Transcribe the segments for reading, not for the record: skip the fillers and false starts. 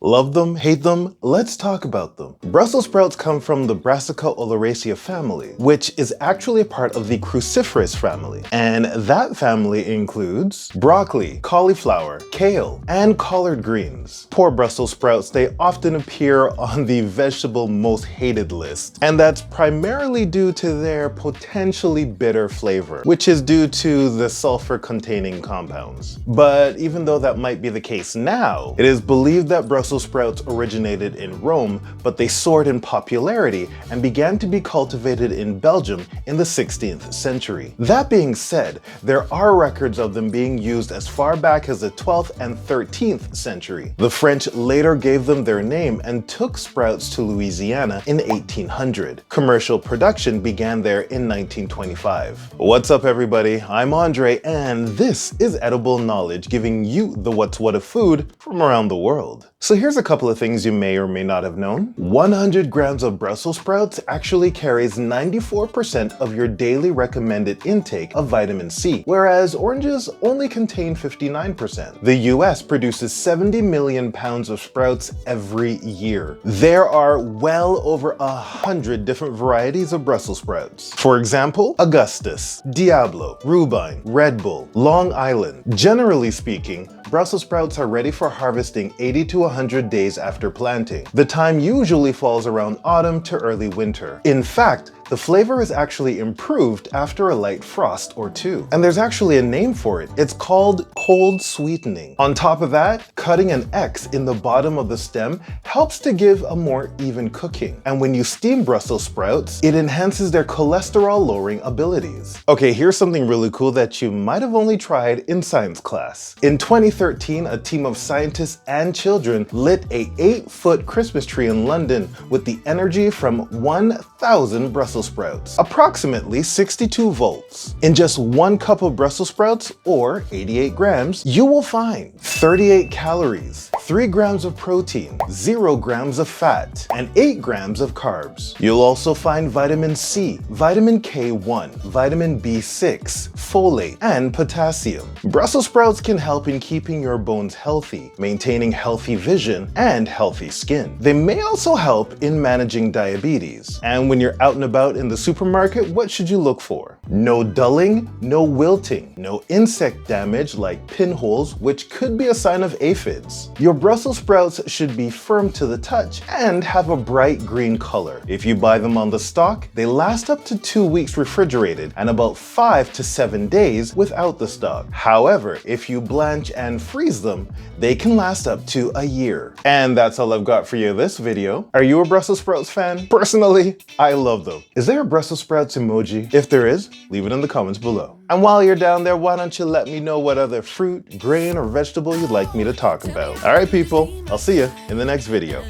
Love them, hate them? Let's talk about them. Brussels sprouts come from the Brassica oleracea family, which is actually a part of the cruciferous family. And that family includes broccoli, cauliflower, kale, and collard greens. Poor Brussels sprouts, they often appear on the vegetable most hated list. And that's primarily due to their potentially bitter flavor, which is due to the sulfur-containing compounds. But even though that might be the case now, it is believed that Brussels sprouts originated in Rome, but they soared in popularity and began to be cultivated in Belgium in the 16th century. That being said, there are records of them being used as far back as the 12th and 13th century. The French later gave them their name and took sprouts to Louisiana in 1800. Commercial production began there in 1925. What's up, everybody? I'm Andre, and this is Edible Knowledge, giving you the what's what of food from around the world. So here's a couple of things you may or may not have known. 100 grams of Brussels sprouts actually carries 94% of your daily recommended intake of vitamin C, whereas oranges only contain 59%. The US produces 70 million pounds of sprouts every year. There are well over 100 different varieties of Brussels sprouts. For example, Augustus, Diablo, Rubine, Red Bull, Long Island. Generally speaking, Brussels sprouts are ready for harvesting 80 to 100 days after planting. The time usually falls around autumn to early winter. In fact, the flavor is actually improved after a light frost or two. And there's actually a name for it. It's called cold sweetening. On top of that, cutting an X in the bottom of the stem helps to give a more even cooking. And when you steam Brussels sprouts, it enhances their cholesterol lowering abilities. Okay, here's something really cool that you might have only tried in science class. In 2013, a team of scientists and children lit a 8-foot Christmas tree in London with the energy from 1,000 Brussels sprouts, approximately 62 volts. In just 1 cup of Brussels sprouts, or 88 grams, you will find 38 calories, 3 grams of protein, 0 grams of fat, and 8 grams of carbs. You'll also find vitamin C, vitamin K1, vitamin B6, folate, and potassium. Brussels sprouts can help in keeping your bones healthy, maintaining healthy vision, and healthy skin. They may also help in managing diabetes. And when you're out and about in the supermarket, what should you look for? No dulling, no wilting, no insect damage like pinholes, which could be a sign of aphids. Your Brussels sprouts should be firm to the touch and have a bright green color. If you buy them on the stalk, they last up to 2 weeks refrigerated and about 5 to 7 days without the stalk. However, if you blanch and freeze them, they can last up to a year. And that's all I've got for you this video. Are you a Brussels sprouts fan? Personally, I love them. Is there a Brussels sprouts emoji? If there is, leave it in the comments below. And while you're down there, why don't you let me know what other fruit, grain, or vegetable you'd like me to talk about. All right, people, I'll see you in the next video.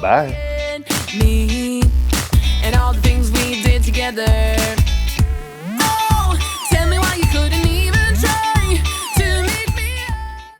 Bye.